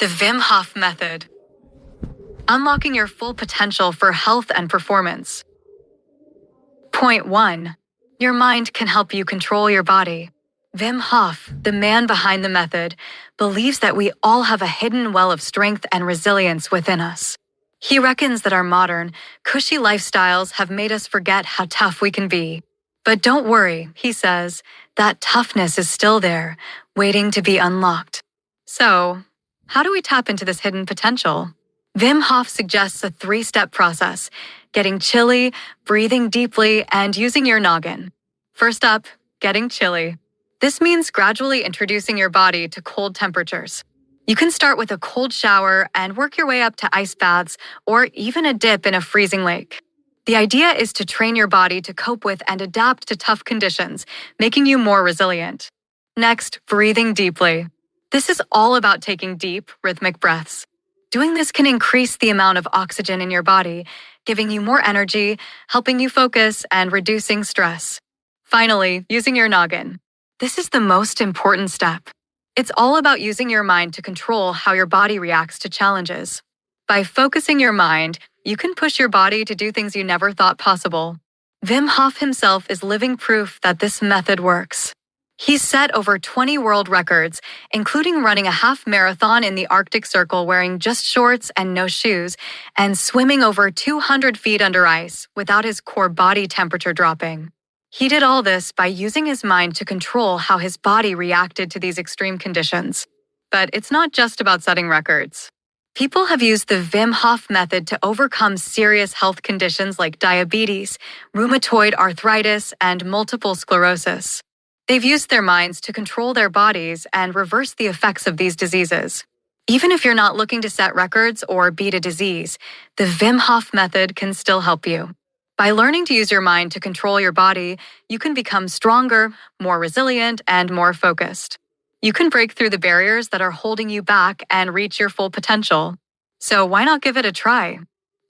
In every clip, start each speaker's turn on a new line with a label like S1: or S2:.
S1: Wim Hof Method. Unlocking your full potential for health and performance. Point 1. Your mind can help you control your body. Wim Hof, the man behind the method, believes that we all have a hidden well of strength and resilience within us. He reckons that our modern, cushy lifestyles have made us forget how tough we can be. But don't worry, he says, that toughness is still there, waiting to be unlocked. So, how do we tap into this hidden potential? Wim Hof suggests a 3-step process: getting chilly, breathing deeply, and using your noggin. First up, getting chilly. This means gradually introducing your body to cold temperatures. You can start with a cold shower and work your way up to ice baths or even a dip in a freezing lake. The idea is to train your body to cope with and adapt to tough conditions, making you more resilient. Next, breathing deeply. This is all about taking deep, rhythmic breaths. Doing this can increase the amount of oxygen in your body, giving you more energy, helping you focus, and reducing stress. Finally, using your noggin. This is the most important step. It's all about using your mind to control how your body reacts to challenges. By focusing your mind, you can push your body to do things you never thought possible. Wim Hof himself is living proof that this method works. He's set over 20 world records, including running a half marathon in the Arctic Circle wearing just shorts and no shoes, and swimming over 200 feet under ice without his core body temperature dropping. He did all this by using his mind to control how his body reacted to these extreme conditions. But it's not just about setting records. People have used the Wim Hof method to overcome serious health conditions like diabetes, rheumatoid arthritis, and multiple sclerosis. They've used their minds to control their bodies and reverse the effects of these diseases. Even if you're not looking to set records or beat a disease, the Wim Hof method can still help you. By learning to use your mind to control your body, you can become stronger, more resilient, and more focused. You can break through the barriers that are holding you back and reach your full potential. So why not give it a try?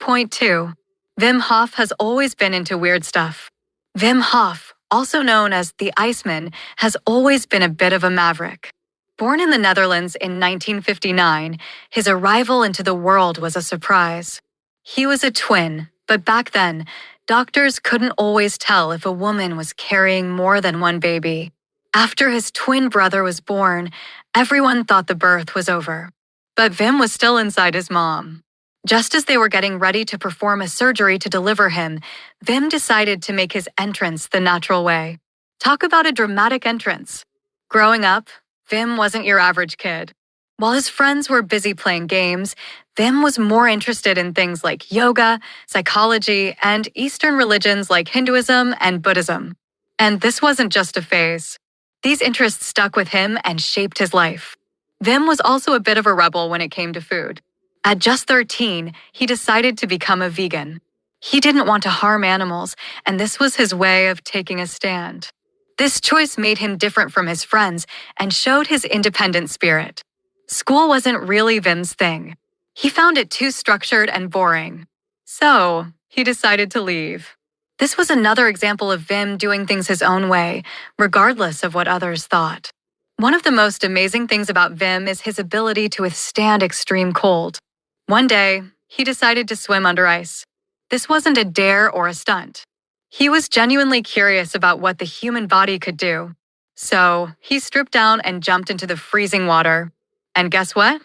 S1: Point 2. Wim Hof has always been into weird stuff. Wim Hof, also known as the Iceman, has always been a bit of a maverick. Born in the Netherlands in 1959, his arrival into the world was a surprise. He was a twin, but back then, doctors couldn't always tell if a woman was carrying more than one baby. After his twin brother was born, everyone thought the birth was over. But Wim was still inside his mom. Just as they were getting ready to perform a surgery to deliver him, Wim decided to make his entrance the natural way. Talk about a dramatic entrance. Growing up, Wim wasn't your average kid. While his friends were busy playing games, Wim was more interested in things like yoga, psychology, and Eastern religions like Hinduism and Buddhism. And this wasn't just a phase. These interests stuck with him and shaped his life. Wim was also a bit of a rebel when it came to food. At just 13, he decided to become a vegan. He didn't want to harm animals, and this was his way of taking a stand. This choice made him different from his friends and showed his independent spirit. School wasn't really Wim's thing. He found it too structured and boring. So, he decided to leave. This was another example of Wim doing things his own way, regardless of what others thought. One of the most amazing things about Wim is his ability to withstand extreme cold. One day, he decided to swim under ice. This wasn't a dare or a stunt. He was genuinely curious about what the human body could do. So, he stripped down and jumped into the freezing water. And guess what?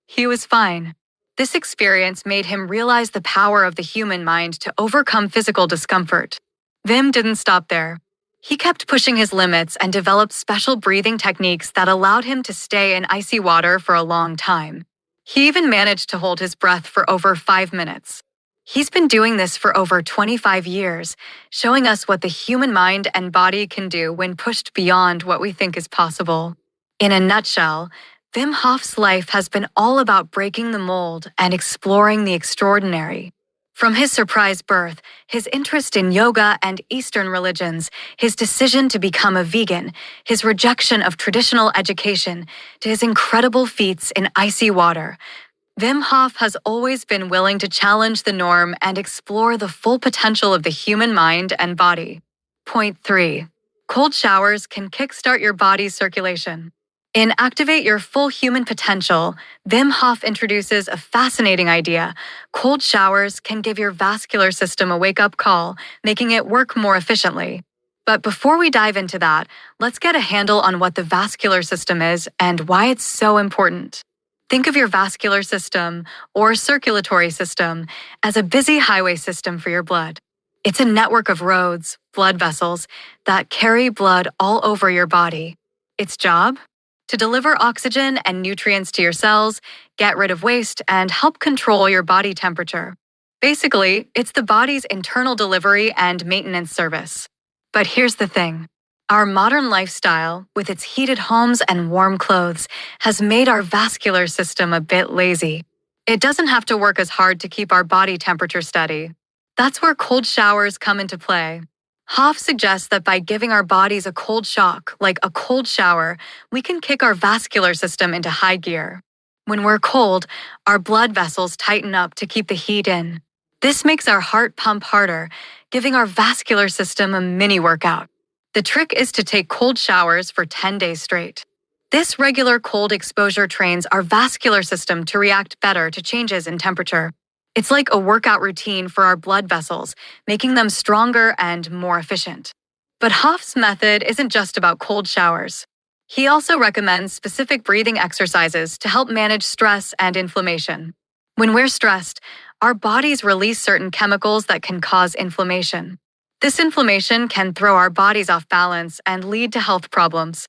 S1: He was fine. This experience made him realize the power of the human mind to overcome physical discomfort. Wim didn't stop there. He kept pushing his limits and developed special breathing techniques that allowed him to stay in icy water for a long time. He even managed to hold his breath for over 5 minutes. He's been doing this for over 25 years, showing us what the human mind and body can do when pushed beyond what we think is possible. In a nutshell, Wim Hof's life has been all about breaking the mold and exploring the extraordinary. From his surprise birth, his interest in yoga and Eastern religions, his decision to become a vegan, his rejection of traditional education, to his incredible feats in icy water, Wim Hof has always been willing to challenge the norm and explore the full potential of the human mind and body. Point 3. Cold showers can kickstart your body's circulation. In Activate Your Full Human Potential, Wim Hof introduces a fascinating idea. Cold showers can give your vascular system a wake-up call, making it work more efficiently. But before we dive into that, let's get a handle on what the vascular system is and why it's so important. Think of your vascular system, or circulatory system, as a busy highway system for your blood. It's a network of roads, blood vessels, that carry blood all over your body. Its job? To deliver oxygen and nutrients to your cells, get rid of waste, and help control your body temperature. Basically, it's the body's internal delivery and maintenance service. But here's the thing. Our modern lifestyle, with its heated homes and warm clothes, has made our vascular system a bit lazy. It doesn't have to work as hard to keep our body temperature steady. That's where cold showers come into play. Hof suggests that by giving our bodies a cold shock, like a cold shower, we can kick our vascular system into high gear. When we're cold, our blood vessels tighten up to keep the heat in. This makes our heart pump harder, giving our vascular system a mini workout. The trick is to take cold showers for 10 days straight. This regular cold exposure trains our vascular system to react better to changes in temperature. It's like a workout routine for our blood vessels, making them stronger and more efficient. But Hof's method isn't just about cold showers. He also recommends specific breathing exercises to help manage stress and inflammation. When we're stressed, our bodies release certain chemicals that can cause inflammation. This inflammation can throw our bodies off balance and lead to health problems.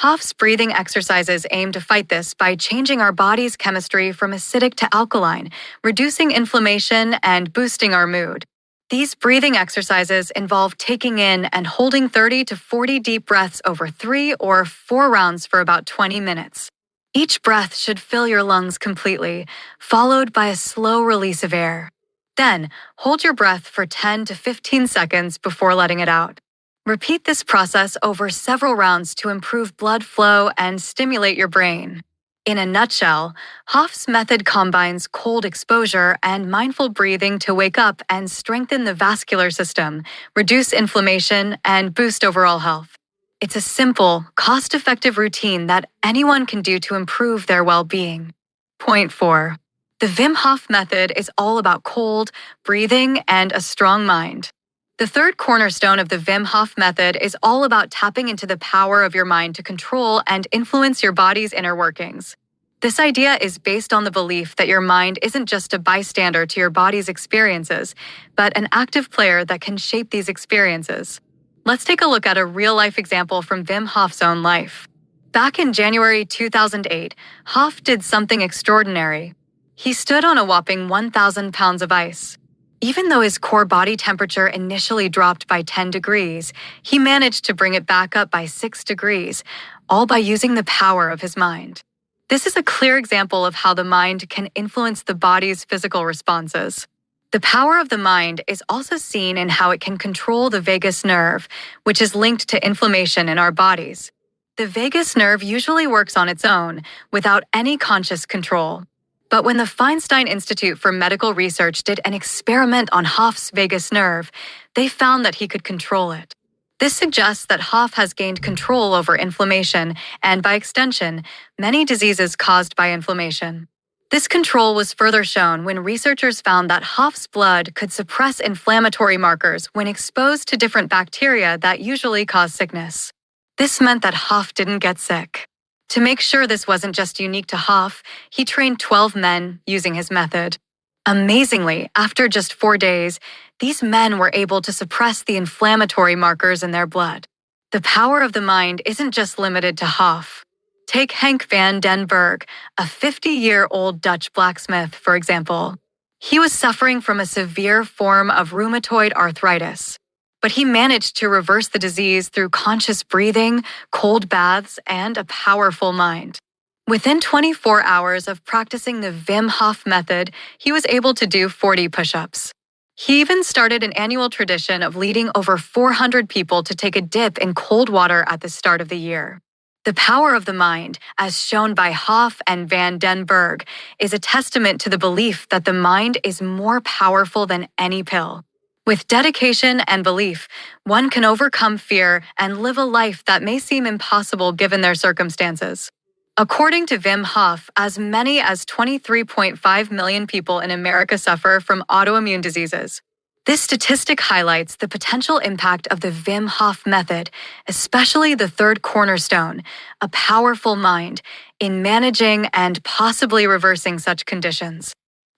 S1: Hof's breathing exercises aim to fight this by changing our body's chemistry from acidic to alkaline, reducing inflammation and boosting our mood. These breathing exercises involve taking in and holding 30 to 40 deep breaths over 3 or 4 rounds for about 20 minutes. Each breath should fill your lungs completely, followed by a slow release of air. Then, hold your breath for 10 to 15 seconds before letting it out. Repeat this process over several rounds to improve blood flow and stimulate your brain. In a nutshell, Hof's method combines cold exposure and mindful breathing to wake up and strengthen the vascular system, reduce inflammation, and boost overall health. It's a simple, cost-effective routine that anyone can do to improve their well-being. Point 4. The Wim Hof method is all about cold, breathing, and a strong mind. The third cornerstone of the Wim Hof method is all about tapping into the power of your mind to control and influence your body's inner workings. This idea is based on the belief that your mind isn't just a bystander to your body's experiences, but an active player that can shape these experiences. Let's take a look at a real-life example from Wim Hof's own life. Back in January 2008, Hof did something extraordinary. He stood on a whopping 1,000 pounds of ice. Even though his core body temperature initially dropped by 10 degrees, he managed to bring it back up by 6 degrees, all by using the power of his mind. This is a clear example of how the mind can influence the body's physical responses. The power of the mind is also seen in how it can control the vagus nerve, which is linked to inflammation in our bodies. The vagus nerve usually works on its own, without any conscious control. But when the Feinstein Institute for Medical Research did an experiment on Hof's vagus nerve, they found that he could control it. This suggests that Hof has gained control over inflammation and, by extension, many diseases caused by inflammation. This control was further shown when researchers found that Hof's blood could suppress inflammatory markers when exposed to different bacteria that usually cause sickness. This meant that Hof didn't get sick. To make sure this wasn't just unique to Hof, he trained 12 men using his method. Amazingly, after just 4 days, these men were able to suppress the inflammatory markers in their blood. The power of the mind isn't just limited to Hof. Take Henk van den Berg, a 50-year-old Dutch blacksmith, for example. He was suffering from a severe form of rheumatoid arthritis. But he managed to reverse the disease through conscious breathing, cold baths, and a powerful mind. Within 24 hours of practicing the Wim Hof method, he was able to do 40 push-ups. He even started an annual tradition of leading over 400 people to take a dip in cold water at the start of the year. The power of the mind, as shown by Hof and van den Berg, is a testament to the belief that the mind is more powerful than any pill. With dedication and belief, one can overcome fear and live a life that may seem impossible given their circumstances. According to Wim Hof, as many as 23.5 million people in America suffer from autoimmune diseases. This statistic highlights the potential impact of the Wim Hof Method, especially the third cornerstone, a powerful mind, in managing and possibly reversing such conditions.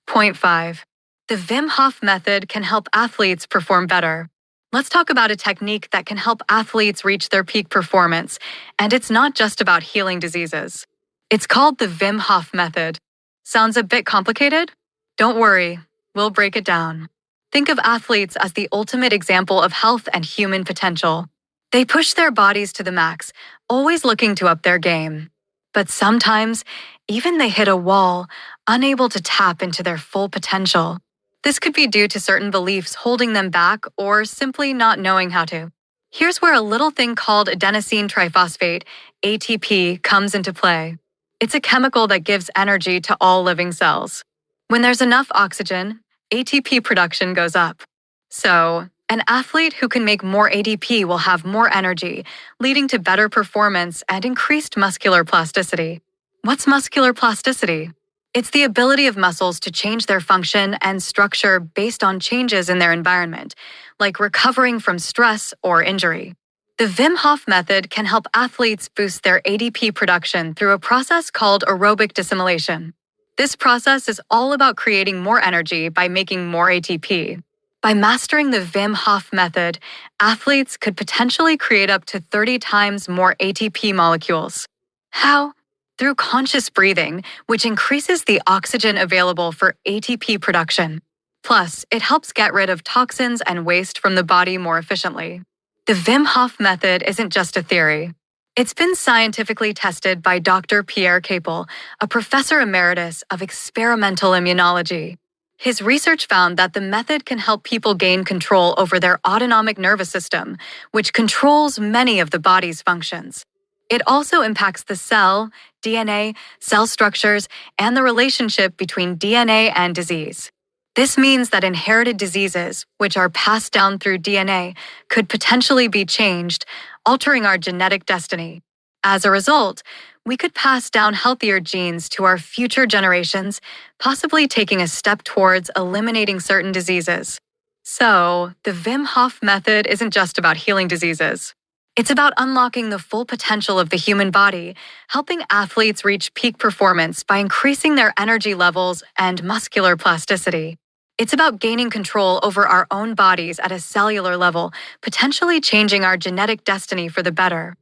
S1: Point 5. The Wim Hof Method can help athletes perform better. Let's talk about a technique that can help athletes reach their peak performance, and it's not just about healing diseases. It's called the Wim Hof Method. Sounds a bit complicated? Don't worry, we'll break it down. Think of athletes as the ultimate example of health and human potential. They push their bodies to the max, always looking to up their game. But sometimes, even they hit a wall, unable to tap into their full potential. This could be due to certain beliefs holding them back or simply not knowing how to. Here's where a little thing called adenosine triphosphate, ATP, comes into play. It's a chemical that gives energy to all living cells. When there's enough oxygen, ATP production goes up. So, an athlete who can make more ATP will have more energy, leading to better performance and increased muscular plasticity. What's muscular plasticity? It's the ability of muscles to change their function and structure based on changes in their environment, like recovering from stress or injury. The Wim Hof Method can help athletes boost their ATP production through a process called aerobic dissimulation. This process is all about creating more energy by making more ATP. By mastering the Wim Hof Method, athletes could potentially create up to 30 times more ATP molecules. How? Through conscious breathing, which increases the oxygen available for ATP production. Plus, it helps get rid of toxins and waste from the body more efficiently. The Wim Hof Method isn't just a theory. It's been scientifically tested by Dr. Pierre Capel, a professor emeritus of experimental immunology. His research found that the method can help people gain control over their autonomic nervous system, which controls many of the body's functions. It also impacts the cell, DNA, cell structures, and the relationship between DNA and disease. This means that inherited diseases, which are passed down through DNA, could potentially be changed, altering our genetic destiny. As a result, we could pass down healthier genes to our future generations, possibly taking a step towards eliminating certain diseases. So, the Wim Hof Method isn't just about healing diseases. It's about unlocking the full potential of the human body, helping athletes reach peak performance by increasing their energy levels and muscular plasticity. It's about gaining control over our own bodies at a cellular level, potentially changing our genetic destiny for the better.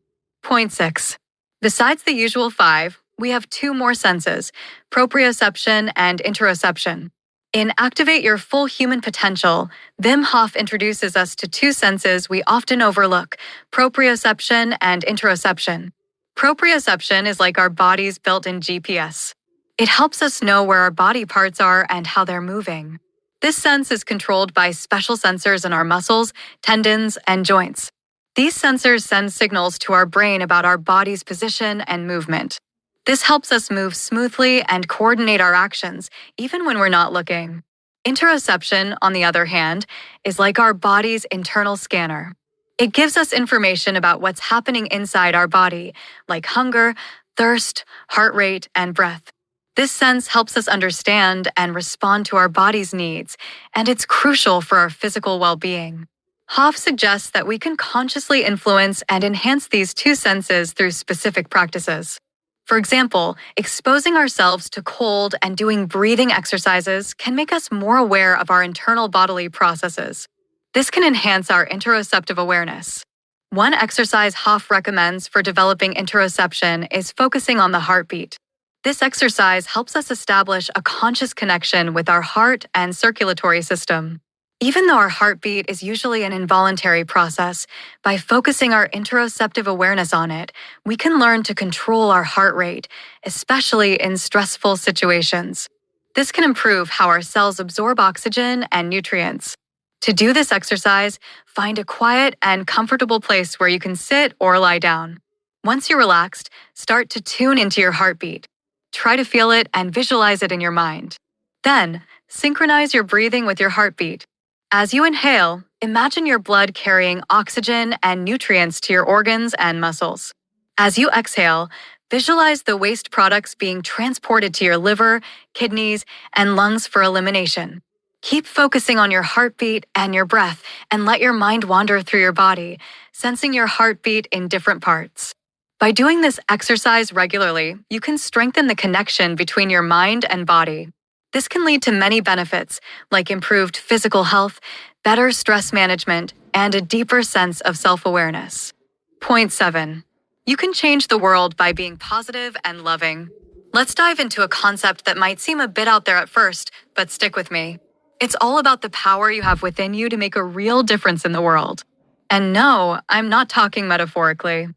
S1: Point 6. Besides the usual 5, we have 2 more senses, proprioception and interoception. In Activate Your Full Human Potential, Wim Hof introduces us to 2 senses we often overlook, proprioception and interoception. Proprioception is like our body's built-in GPS. It helps us know where our body parts are and how they're moving. This sense is controlled by special sensors in our muscles, tendons, and joints. These sensors send signals to our brain about our body's position and movement. This helps us move smoothly and coordinate our actions, even when we're not looking. Interoception, on the other hand, is like our body's internal scanner. It gives us information about what's happening inside our body, like hunger, thirst, heart rate, and breath. This sense helps us understand and respond to our body's needs, and it's crucial for our physical well-being. Hof suggests that we can consciously influence and enhance these 2 senses through specific practices. For example, exposing ourselves to cold and doing breathing exercises can make us more aware of our internal bodily processes. This can enhance our interoceptive awareness. One exercise Hof recommends for developing interoception is focusing on the heartbeat. This exercise helps us establish a conscious connection with our heart and circulatory system. Even though our heartbeat is usually an involuntary process, by focusing our interoceptive awareness on it, we can learn to control our heart rate, especially in stressful situations. This can improve how our cells absorb oxygen and nutrients. To do this exercise, find a quiet and comfortable place where you can sit or lie down. Once you're relaxed, start to tune into your heartbeat. Try to feel it and visualize it in your mind. Then, synchronize your breathing with your heartbeat. As you inhale, imagine your blood carrying oxygen and nutrients to your organs and muscles. As you exhale, Visualize the waste products being transported to your liver, kidneys, and lungs for elimination. Keep focusing on your heartbeat and your breath, and let your mind wander through your body, sensing your heartbeat in different parts. By doing this exercise regularly, you can strengthen the connection between your mind and body. This can lead to many benefits, like improved physical health, better stress management, and a deeper sense of self-awareness. Point 7. You can change the world by being positive and loving. Let's dive into a concept that might seem a bit out there at first, but stick with me. It's all about the power you have within you to make a real difference in the world. And no, I'm not talking metaphorically.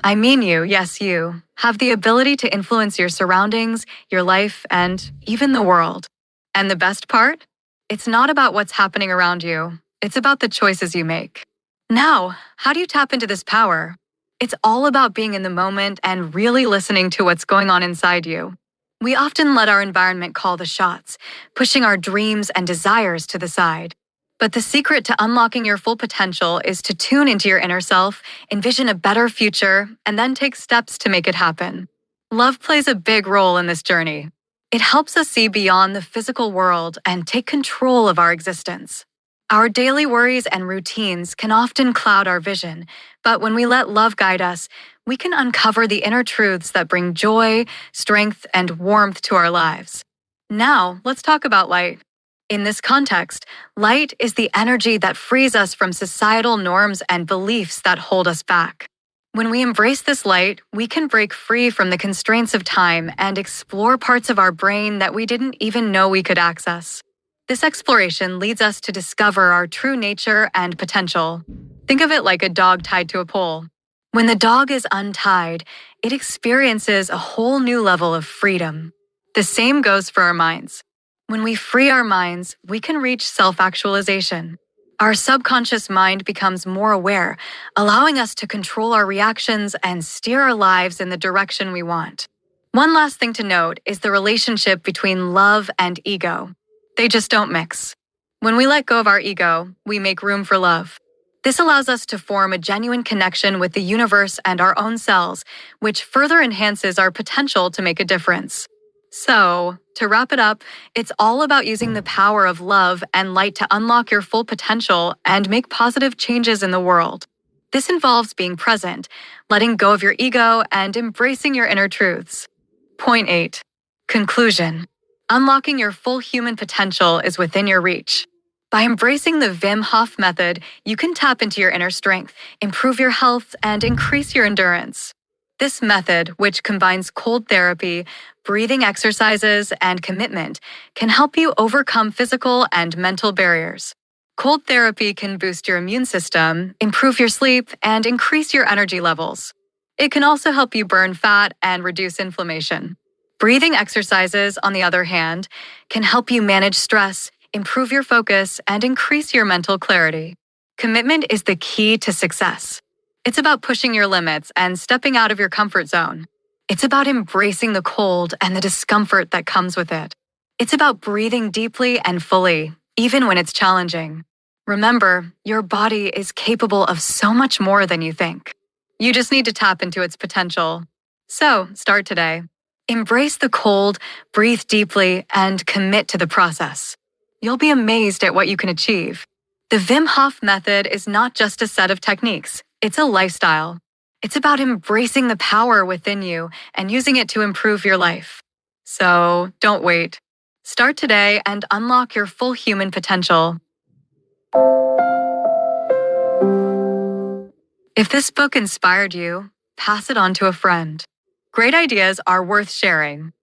S1: I mean you, yes you, have the ability to influence your surroundings, your life, and even the world. And the best part? It's not about what's happening around you. It's about the choices you make. Now, how do you tap into this power? It's all about being in the moment and really listening to what's going on inside you. We often let our environment call the shots, pushing our dreams and desires to the side. But the secret to unlocking your full potential is to tune into your inner self, envision a better future, and then take steps to make it happen. Love plays a big role in this journey. It helps us see beyond the physical world and take control of our existence. Our daily worries and routines can often cloud our vision, but when we let love guide us, we can uncover the inner truths that bring joy, strength, and warmth to our lives. Now, let's talk about light. In this context, light is the energy that frees us from societal norms and beliefs that hold us back. When we embrace this light, we can break free from the constraints of time and explore parts of our brain that we didn't even know we could access. This exploration leads us to discover our true nature and potential. Think of it like a dog tied to a pole. When the dog is untied, it experiences a whole new level of freedom. The same goes for our minds. When we free our minds, we can reach self-actualization. Our subconscious mind becomes more aware, allowing us to control our reactions and steer our lives in the direction we want. One last thing to note is the relationship between love and ego. They just don't mix. When we let go of our ego, we make room for love. This allows us to form a genuine connection with the universe and our own selves, which further enhances our potential to make a difference. So, to wrap it up, it's all about using the power of love and light to unlock your full potential and make positive changes in the world. This involves being present, letting go of your ego, and embracing your inner truths. Point 8. Conclusion. Unlocking your full human potential is within your reach. By embracing the Wim Hof Method, you can tap into your inner strength, improve your health, and increase your endurance. This method, which combines cold therapy, breathing exercises, and commitment, can help you overcome physical and mental barriers. Cold therapy can boost your immune system, improve your sleep, and increase your energy levels. It can also help you burn fat and reduce inflammation. Breathing exercises, on the other hand, can help you manage stress, improve your focus, and increase your mental clarity. Commitment is the key to success. It's about pushing your limits and stepping out of your comfort zone. It's about embracing the cold and the discomfort that comes with it. It's about breathing deeply and fully, even when it's challenging. Remember, your body is capable of so much more than you think. You just need to tap into its potential. So, start today. Embrace the cold, breathe deeply, and commit to the process. You'll be amazed at what you can achieve. The Wim Hof Method is not just a set of techniques, it's a lifestyle. It's about embracing the power within you and using it to improve your life. So, don't wait. Start today and unlock your full human potential. If this book inspired you, pass it on to a friend. Great ideas are worth sharing.